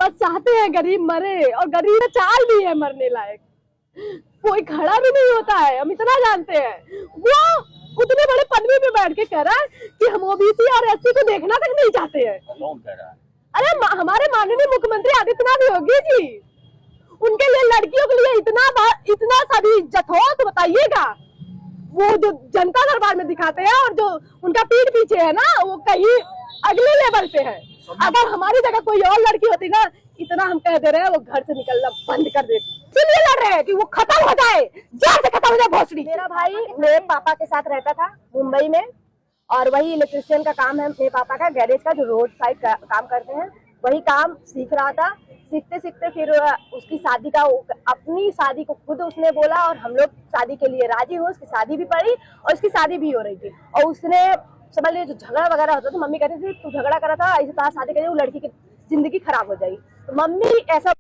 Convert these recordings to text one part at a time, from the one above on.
बस चाहते हैं गरीब मरे, और गरीब चाल भी है मरने लायक, कोई खड़ा भी नहीं होता है। हम इतना जानते हैं। वो उतने बड़े पदवी पे बैठ के कह रहा है कि हम ओबीसी और एससी को देखना तक नहीं चाहते हैं। कौन कह रहा है? अरे हमारे माननीय मुख्यमंत्री आदित्यनाथ योगी जी, उनके लिए लड़कियों के लिए इतना सभी इज्जत हो तो बताइएगा। वो जो जनता दरबार में दिखाते हैं और जो उनका पीठ पीछे है ना, वो कहीं अगले लेवल पे है। अगर हमारी जगह कोई और लड़की होती ना, इतना हम कह दे रहे हैं वो घर से निकलना बंद कर देती। इसलिए लड़ रहे हैं कि वो खत्म हो जाए, जड़ से खत्म हो जाए भोसड़ी। मेरा भाई मेरे पापा के साथ रहता था मुंबई में, और वही इलेक्ट्रिशियन का काम है मेरे पापा का, गैरेज का, जो रोड साइड का काम करते हैं, वही काम सीख रहा था। सीखते सीखते फिर उसकी शादी का, अपनी शादी को खुद उसने बोला, और हम लोग शादी के लिए राजी हुए। उसकी शादी भी पड़ी और उसकी शादी भी हो रही थी। और उसने समझ लीजिए जो झगड़ा वगैरह होता था, मम्मी कहती थी तू झगड़ा करा था, ऐसे कहा शादी करिए, वो लड़की की जिंदगी खराब हो जाएगी। तो मम्मी ऐसा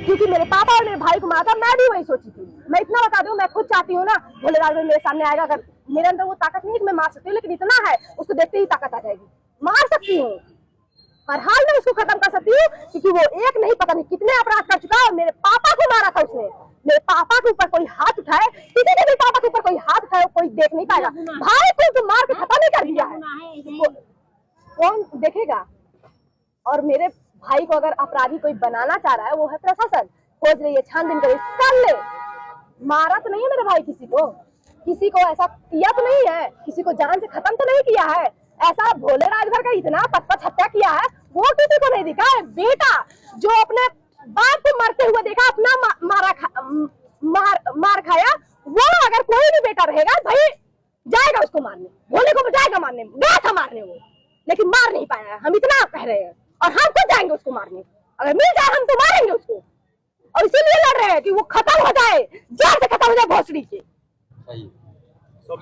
क्योंकि मेरे पापा और मेरे भाई को मारा था, मैं भी वही सोची थी। मैं इतना बता दूं, मैं खुद चाहती हूँ ना, भोले राज मेरे सामने आएगा, अगर मेरे अंदर वो ताकत नहीं है कि मैं मार सकती हूँ, लेकिन इतना है उसको देखते ही ताकत आ जाएगी, मार सकती हूँ, हर हाल में उसको खत्म कर सकती हूँ। क्योंकि वो एक नहीं पता नहीं कितने अपराध कर चुका है। मेरे पापा को मारा था उसने। मेरे पापा के ऊपर कोई हाथ उठाए, किसी के भी पापा के ऊपर कोई हाथ उठाए, कोई देख नहीं पाएगा। भाई को तो मार के खत्म नहीं कर दिया है, कौन देखेगा? और मेरे भाई को अगर अपराधी कोई बनाना चाह रहा है, वो है प्रशासन। खोज रही है, छानबीन कर ले। मारा तो नहीं है मेरे भाई किसी को ऐसा किया तो नहीं है, किसी को जान से खत्म तो नहीं किया है। ऐसा भोले राजभर का इतना पचपच हत्या किया है, वो किसी को नहीं दिखा है। बेटा जो अपने बाप को मरते हुए देखा, अपना मार खाया, वो अगर कोई भी बेटा रहेगा भाई जाएगा उसको मारने, भोले को जाएगा मारने, गया था मारने वो, लेकिन मार नहीं पाया। हम इतना कह रहे हैं, और हम खुद जाएंगे उसको मारने, अगर मिल जाए हम तो मारेंगे उसको। और इसीलिए लड़ रहे हैं कि वो खत्म हो जाए, जड़ से खत्म हो जाए भोसड़ी से।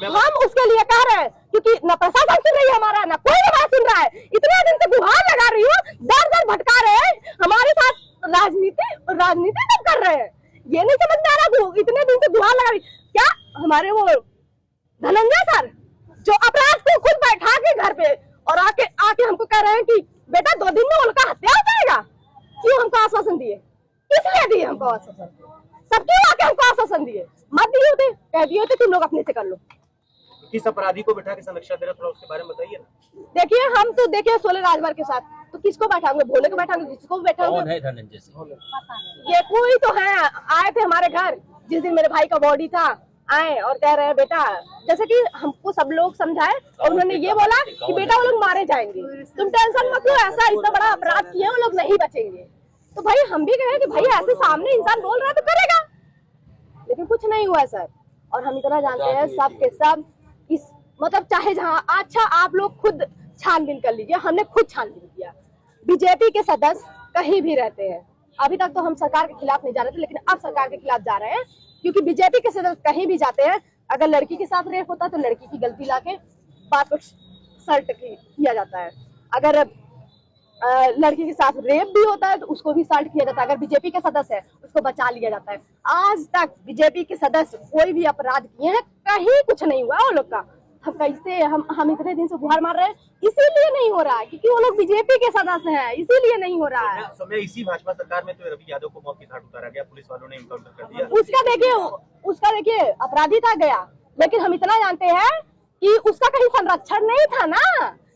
हम उसके लिए कह रहे हैं, क्योंकि न प्रशासन सुन रही है हमारा, न कोई बात सुन रहा है। इतने दिन से गुहार लगा रही हूँ, दर दर भटका रहे हैं, हमारे साथ राजनीति सब कर रहे हैं। ये नहीं समझ में आ रहा, इतने दिन से गुहार लगा रही। क्या हमारे वो धनंजय सर जो अपराध को खुद बैठा के घर पे और आके हमको कह रहे हैं कि बेटा 2 दिन में उनका हत्या हो जाएगा, क्यों हमको आश्वासन दिए? किस लिए दिए हमको आश्वासन? सबके आके हमको आश्वासन दिए, मत दिए होते, कह दिए होते तुम लोग अपने से कर लो। किस अपराधी को बैठा के संरक्षण दे रहा, थोड़ा उसके बारे में बताइए ना। देखिए हम तो देखिए सोले राजभर के साथ तो किसको बैठाओगे? भोले को बैठाओगे, किसको बैठाओगे? कौन है धनंजय सिंह? ये कोई तो है, आए थे हमारे घर जिस दिन मेरे भाई का बॉडी था, आए और कह रहे हैं बेटा, जैसे कि हमको सब लोग समझाए, और उन्होंने ये बोला कि बेटा वो लोग मारे जाएंगे, तुम टेंशन मत लो, ऐसा इतना बड़ा अपराध किया वो लोग नहीं बचेंगे। तो भाई हम भी कहे कि भाई ऐसे सामने इंसान बोल रहा है तो करेगा, लेकिन कुछ नहीं हुआ सर। और हम इतना जानते हैं सब के सब, इस मतलब चाहे जहाँ, अच्छा आप लोग खुद छानबीन कर लीजिए, हमने खुद छानबीन किया। बीजेपी के सदस्य कहीं भी रहते हैं, अभी तक तो हम सरकार के खिलाफ नहीं जा रहे थे, लेकिन अब सरकार के खिलाफ जा रहे हैं, क्योंकि बीजेपी के सदस्य कहीं भी जाते हैं, अगर लड़की के साथ रेप होता है तो लड़की की गलती लाके बात को सल्ट किया जाता है, अगर लड़की के साथ रेप भी होता है तो उसको भी सल्ट किया जाता है, अगर बीजेपी के सदस्य है उसको बचा लिया जाता है। आज तक बीजेपी के सदस्य कोई भी अपराध किए हैं, कहीं कुछ नहीं हुआ वो लोग का। हम कैसे हम इतने दिन से गुहार मार रहे हैं, इसीलिए नहीं हो रहा है क्योंकि वो लोग बीजेपी के सदस्य हैं, इसीलिए नहीं हो रहा है। समय इसी भाजपा सरकार में तो रवि यादव को मौत की घाट उतारा गया, पुलिस वालों ने इनकाउंटर कर दिया। उसका देखिए अपराधी था गया, लेकिन हम इतना जानते हैं कि उसका कहीं संरक्षण नहीं था ना,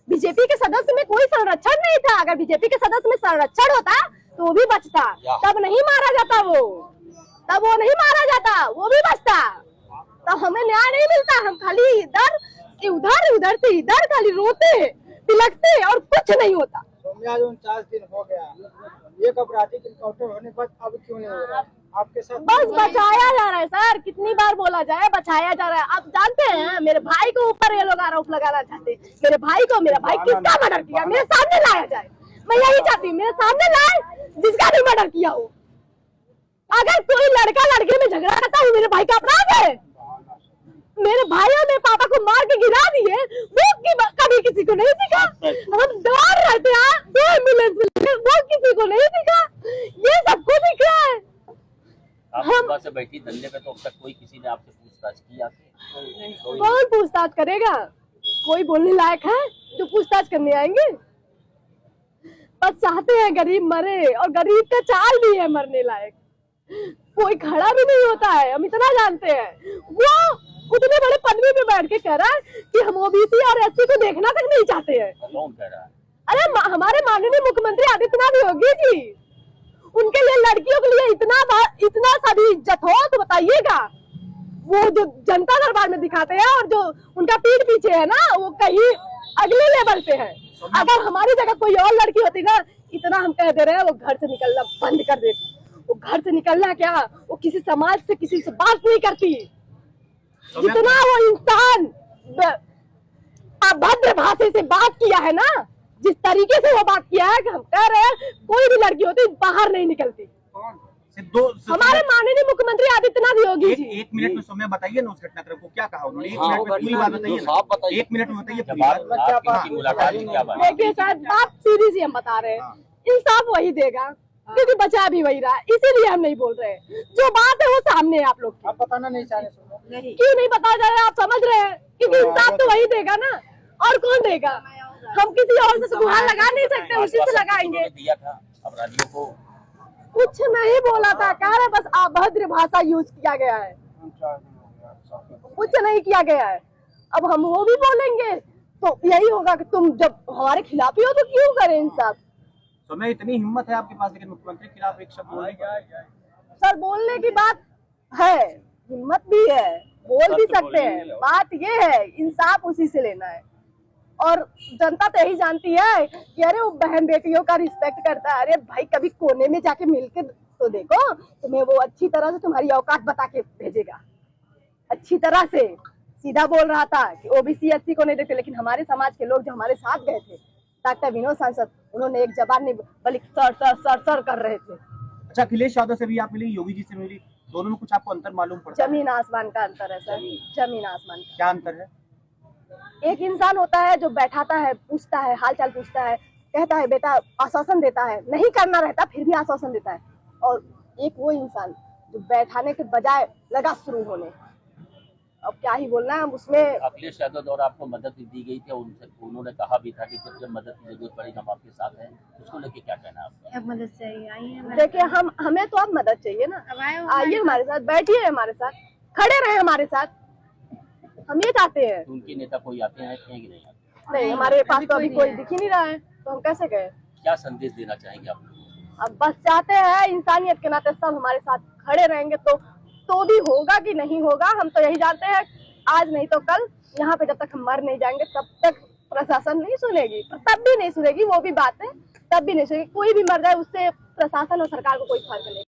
बीजेपी के सदस्य में कोई संरक्षण नहीं था। अगर बीजेपी के सदस्य में संरक्षण होता तो वो भी बचता, तब नहीं मारा जाता, तब वो नहीं मारा जाता, वो भी बचता, तब हमें न्याय नहीं मिलता। हम खाली इधर से उधर से इधर खाली रोते तिलकते और कुछ नहीं होता। 49 दिन हो गया, एक अपराधी के इनकाउंटर होने के बाद अब क्यों नहीं हो रहा आपके साथ? बस बचाया जा रहा है सर, कितनी बार बोला जाए, बचाया जा रहा है। आप जानते हैं मेरे भाई को ऊपर ये लोग आरोप लगाना चाहते हैं, मेरा भाई किसका मर्डर किया मेरे सामने लाया जाए, मैं यही चाहती हूँ, मेरे सामने लाए जिसका भी मर्डर किया हो। अगर कोई लड़का लड़के में झगड़ा करता है मेरे भाई का अपराध है, मेरे भाइयों ने पापा को मार के गिरा दिए, वो कभी किसी को नहीं दिखा। हम डर रहे थे, 2 एम्बुलेंस मिले, वो किसी को नहीं दिखा। ये सबको दिख रहा है। आप सुबह से बैठी धंधे पे, तो अब तक कोई किसी ने आपसे पूछताछ की आके? कौन पूछताछ करेगा? कोई बोलने लायक है जो पूछताछ करने आएंगे? बस चाहते हैं गरीब मरे, और गरीब का चाल भी है मरने लायक। कोई खड़ा भी नहीं होता है, हम इतना जानते हैं। वो उतने बड़े पदवी पे बैठ के कह रहा है कि हम ओबीसी और एससी को देखना तक नहीं चाहते हैं। कौन कह रहा है? अरे हमारे माननीय मुख्यमंत्री आदित्यनाथ योगी जी, उनके लिए लड़कियों के लिए इतना सा भी इज्जत हो तो बताइएगा। वो जो जनता दरबार में दिखाते हैं और जो उनका पीठ पीछे है ना, वो कहीं अगले लेवल पे है। अगर हमारी जगह कोई और लड़की होती ना, इतना हम कह दे रहे हैं, वो घर से निकलना बंद कर देती। वो घर से निकलना क्या, वो किसी समाज से किसी से बात नहीं करती। जितना वो इंसान अभद्र भाषा से बात किया है ना, जिस तरीके से वो बात किया है, कि हम कह रहे हैं कोई भी लड़की होती बाहर नहीं निकलती। हमारे माननीय मुख्यमंत्री आदित्यनाथ योगी जी। 1 मिनट में समय बताइए ना उस घटनाक्रम को, क्या कहा उन्होंने? 1 मिनट में पूरी बात बताइए ना, 1 मिनट में बताइए पूरी बात। देखिए सर, बात सीधी सी हम बता रहे हैं, इंसाफ वही देगा, क्योंकि बचा भी वही रहा है, इसीलिए हम नहीं बोल रहे। जो बात है वो सामने है आप लोग की। आप बताना नहीं चाह रहे? क्यों नहीं बता जा रहे? आप समझ रहे हैं, क्योंकि इंसाफ तो वही देगा ना, और कौन देगा? हम किसी और से गुहार लगा नहीं सकते, उसी से लगाएंगे। दिया था अपराधियों को, कुछ नहीं बोला था, कह रहे बस अभद्र भाषा यूज किया गया है, कुछ नहीं किया गया है। अब हम वो भी बोलेंगे तो यही होगा कि तुम जब हमारे खिलाफ ही हो तो क्यों करें इंसाफ? समय इतनी हिम्मत है आपके पास, लेकिन मुख्यमंत्री के खिलाफ एक शब्द बोलने का? सर बोलने की बात है, हिम्मत भी है, बोल भी सकते हैं। बात ये है, इंसाफ उसी से लेना है। और जनता तो यही जानती है कि अरे वो बहन बेटियों का रिस्पेक्ट करता है। अरे भाई, कभी कोने में जाके मिलके तो देखो, तुम्हें वो अच्छी तरह से तुम्हारी औकात बता के भेजेगा। अच्छी तरह से सीधा बोल रहा था कि ओबीसी एससी को नहीं देते, लेकिन हमारे समाज के लोग जो हमारे साथ गए थे, डॉक्टर विनोद सांसद, उन्होंने एक जबान नहीं बल्कि सर कर रहे थे। अच्छा, अखिलेश यादव से भी आप मिली, योगी जी से मिली, दोनों में कुछ आपको अंतर मालूम पड़ता है? जमीन आसमान का अंतर है सर, जमीन आसमान का। क्या अंतर है? एक इंसान होता है जो बैठाता है, पूछता है, हाल चाल पूछता है, कहता है बेटा, आश्वासन देता है, नहीं करना रहता फिर भी आश्वासन देता है। और एक वो इंसान जो बैठाने के बजाय लगा शुरू होने। अब क्या ही बोलना है उसमें। अखिलेश यादव द्वारा आपको मदद दी गई थी, उन्होंने कहा भी था कि जब मदद की जरूरत पड़ेगी हम आपके साथ हैं, उसको लेके क्या कहना है आपका? अब मदद चाहिए, आइए। देखिए, हमें तो अब मदद चाहिए ना। आइए हमारे साथ, बैठिए हमारे साथ, खड़े रहे हमारे साथ, हम ये चाहते हैं। तो उनके नेता कोई आते हैं कि नहीं आते? नहीं, हमारे पास तो अभी कोई दिख ही नहीं रहा है, तो हम कैसे गए? क्या संदेश देना चाहेंगे आप? अब बस चाहते हैं इंसानियत के नाते सब हमारे साथ खड़े रहेंगे तो भी होगा कि नहीं होगा, हम तो यही जानते हैं। आज नहीं तो कल, यहाँ पे जब तक हम मर नहीं जाएंगे तब तक प्रशासन नहीं सुनेगी, तब भी नहीं सुनेगी, वो भी बात है, तब भी नहीं सुनेगी। कोई भी मर जाए उससे प्रशासन और सरकार को कोई फर्क नहीं।